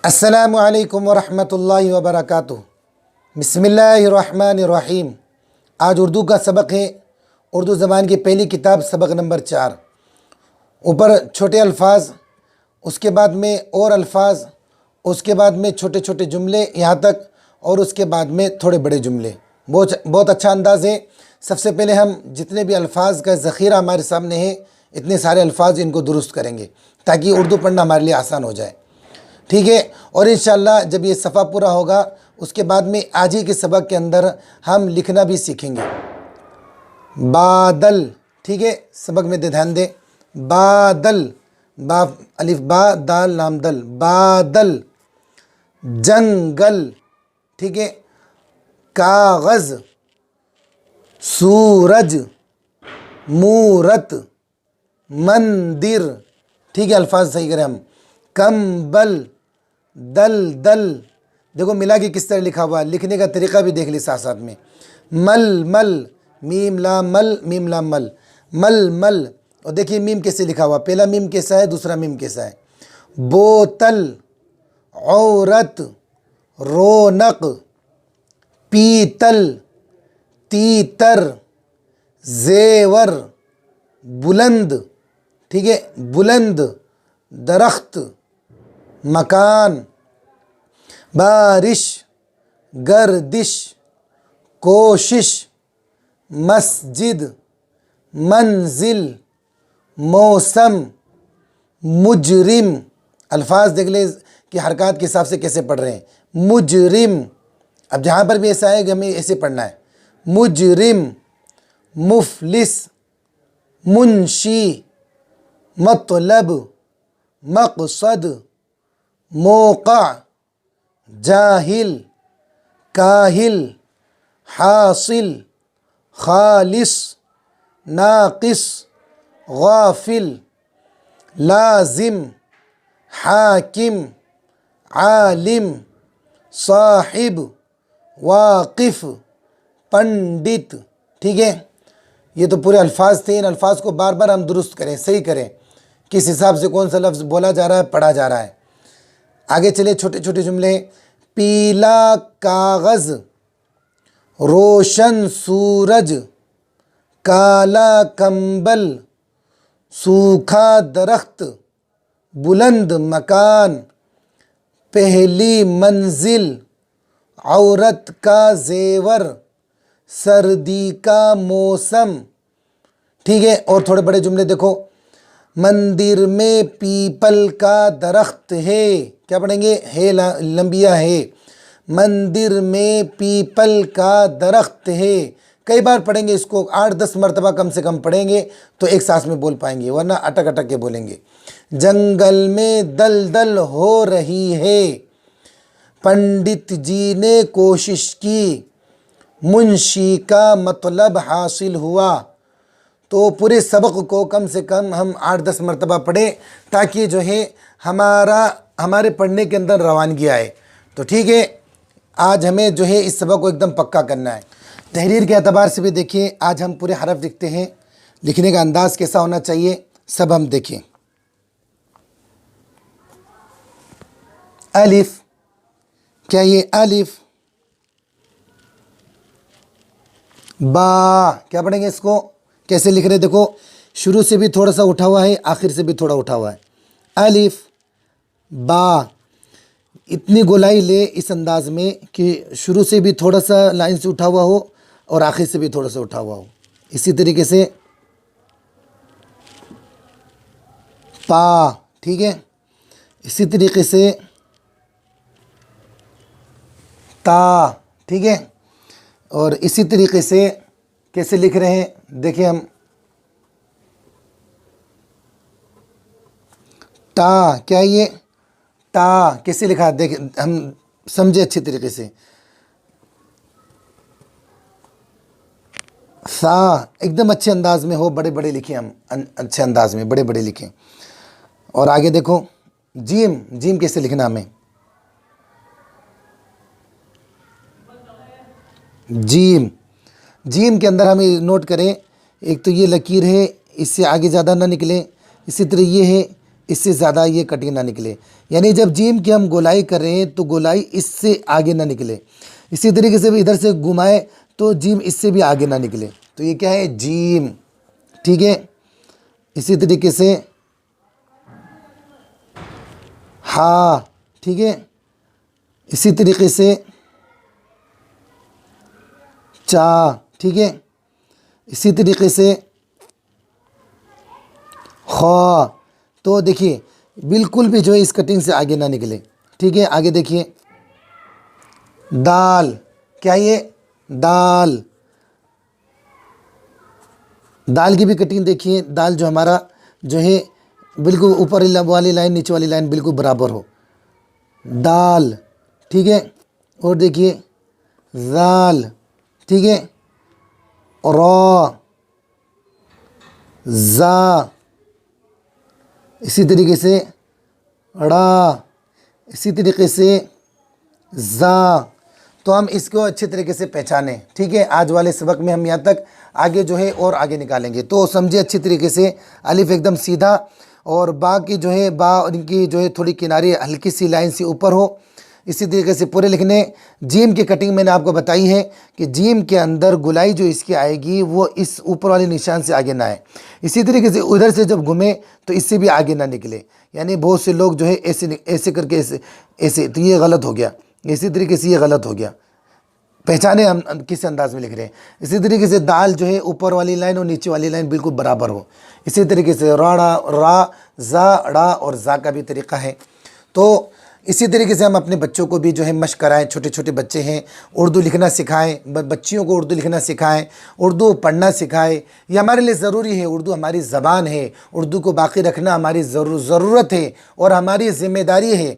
अस्सलामु अलैकुम वरहमतुल्लाहि वबरकातुहू। बिस्मिल्लाहिर्रहमानिर्रहीम। आज उर्दू का सबक है। उर्दू ज़बान की पहली किताब सबक नंबर 4। ऊपर छोटे अल्फाज, उसके बाद में और अल्फाज, उसके बाद में छोटे छोटे जुमले यहाँ तक, और उसके बाद में थोड़े बड़े जुमले। बहुत अच्छा अंदाज़ है। सबसे पहले हम जितने भी अल्फाज का ज़ख़ीरा हमारे सामने है, इतने सारे अल्फाज इनको दुरुस्त करेंगे ताकि उर्दू पढ़ना हमारे लिए आसान हो जाए। ठीक है। और इंशाअल्लाह जब ये सफ़ा पूरा होगा उसके बाद में आज ही के सबक के अंदर हम लिखना भी सीखेंगे। बादल, ठीक है, सबक में ध्यान दें। बादल, बा अलिफ बा दाल लाम दल, बादल। जंगल, ठीक है। कागज़, सूरज, मूरत, मंदिर, ठीक है, अल्फाज सही करें हम। कंबल, दल दल, देखो मिला के किस तरह लिखा हुआ है, लिखने का तरीका भी देख ली साथ साथ में। मल मल, मीम लाम मल, मीम लाम मल, मल मल। और देखिए मीम कैसे लिखा हुआ, पहला मीम कैसा है, दूसरा मीम कैसा है। बोतल, औरत, रौनक, पीतल, तीतर, जेवर, बुलंद, ठीक है, बुलंद, दरख्त, मकान, बारिश, गर्दिश, कोशिश, मस्जिद, मंजिल, मौसम, मुजरिम। अल्फाज देख ले कि हरकत के हिसाब से कैसे पढ़ रहे हैं। मुजरिम, अब जहाँ पर भी ऐसा है कि हमें ऐसे पढ़ना है। मुजरिम, मुफलिस, मुंशी, मतलब, मकसद, मौका, जाहिल, काहिल, हासिल, खालिस, नाकिस, गाफिल, लाजिम, हाकिम, आलिम, साहिब, वाकिफ़, पंडित। ठीक है, ये तो पूरे अल्फाज थे। इन अल्फाज को बार बार हम दुरुस्त करें, सही करें, किस हिसाब से कौन सा लफ्ज़ बोला जा रहा है, पढ़ा जा रहा है। आगे चले, छोटे छोटे जुमले। पीला कागज़, रोशन सूरज, काला कंबल, सूखा दरख्त, बुलंद मकान, पहली मंजिल, औरत का जेवर, सर्दी का मौसम। ठीक है। और थोड़े बड़े जुमले देखो। मंदिर में पीपल का दरख्त है, क्या पढ़ेंगे, है लंबिया है। मंदिर में पीपल का दरख्त है। कई बार पढ़ेंगे इसको, 8-10 मरतबा कम से कम पढ़ेंगे तो एक सांस में बोल पाएंगे, वरना अटक अटक के बोलेंगे। जंगल में दलदल हो रही है, पंडित जी ने कोशिश की, मुंशी का मतलब हासिल हुआ। तो पूरे सबक को कम से कम हम 8-10 मरतबा पढ़ें ताकि जो है हमारे पढ़ने के अंदर रवानगी आए। तो ठीक है, आज हमें जो है इस सबक को एकदम पक्का करना है। तहरीर के एतबार से भी देखिए, आज हम पूरे हरफ लिखते हैं, लिखने का अंदाज़ कैसा होना चाहिए सब हम देखें। अलिफ, क्या ये अलिफ। बा, क्या पढ़ेंगे इसको, कैसे लिख रहे, देखो शुरू से भी थोड़ा सा उठा हुआ है, आखिर से भी थोड़ा उठा हुआ है। अलिफ बा, इतनी गोलाई ले इस अंदाज में कि शुरू से भी थोड़ा सा लाइन से उठा हुआ हो और आखिर से भी थोड़ा सा उठा हुआ हो। इसी तरीके से पा, ठीक है, इसी तरीके से ता, ठीक है। और इसी तरीके से कैसे लिख रहे हैं देखिए हम। ता, क्या ये ता कैसे लिखा, देखिए हम समझे अच्छी तरीके से। सा एकदम अच्छे अंदाज में हो, बड़े बड़े लिखें हम, अच्छे अंदाज में बड़े बड़े लिखें। और आगे देखो जीम, जीम कैसे लिखना हमें। जीम, जीम के अंदर हमें नोट करें, एक तो ये लकीर है, इससे आगे ज़्यादा ना निकले। इसी तरह ये है, इससे ज़्यादा ये कटिंग ना निकले, यानी जब जीम की हम गोलाई कर रहे हैं तो गोलाई इससे आगे ना निकले। इसी तरीके से भी इधर से घुमाए तो जीम इससे भी आगे ना निकले, तो ये क्या है, जीम। ठीक है, इसी तरीके से हा, ठीक है, इसी तरीके से चा, ठीक है, इसी तरीके से खा। तो देखिए बिल्कुल भी जो है इस कटिंग से आगे ना निकले। ठीक है, आगे देखिए, दाल, क्या ये, दाल। दाल की भी कटिंग देखिए, दाल जो हमारा जो है बिल्कुल ऊपर वाली लाइन नीचे वाली लाइन बिल्कुल बराबर हो, दाल। ठीक है, और देखिए जाल, ठीक है, रा, जा, इसी तरीके से ड़ा, इसी तरीके से जा। तो हम इसको अच्छे तरीके से पहचानें। ठीक है, आज वाले सबक में हम यहाँ तक आगे जो है और आगे निकालेंगे, तो समझे अच्छी तरीके से। अलिफ एकदम सीधा और बा की जो है, बा और इनकी जो है थोड़ी किनारे हल्की सी लाइन से ऊपर हो। इसी तरीके से पूरे लिखने। जीम की कटिंग मैंने आपको बताई है कि जीम के अंदर गुलाई जो इसकी आएगी वो इस ऊपर वाले निशान से आगे ना आए। इसी तरीके से उधर से जब घूमे तो इससे भी आगे ना निकले, यानी बहुत से लोग जो है ऐसे ऐसे करके ऐसे, तो ये गलत हो गया। इसी तरीके से ये गलत हो गया, पहचाने हम किस अंदाज में लिख रहे हैं। इसी तरीके से दाल जो है ऊपर वाली लाइन और नीचे वाली लाइन बिल्कुल बराबर हो। इसी तरीके से राड़ा, रा, जा, ड़ा और जा का भी तरीका है। तो इसी तरीके से हम अपने बच्चों को भी जो है मशक कराएं। छोटे छोटे बच्चे हैं, उर्दू लिखना सिखाएं, बच्चियों को उर्दू लिखना सिखाएं, उर्दू पढ़ना सिखाएं। ये हमारे लिए ज़रूरी है, उर्दू हमारी ज़बान है, उर्दू को बाकी रखना हमारी ज़रूरत है और हमारी ज़िम्मेदारी है।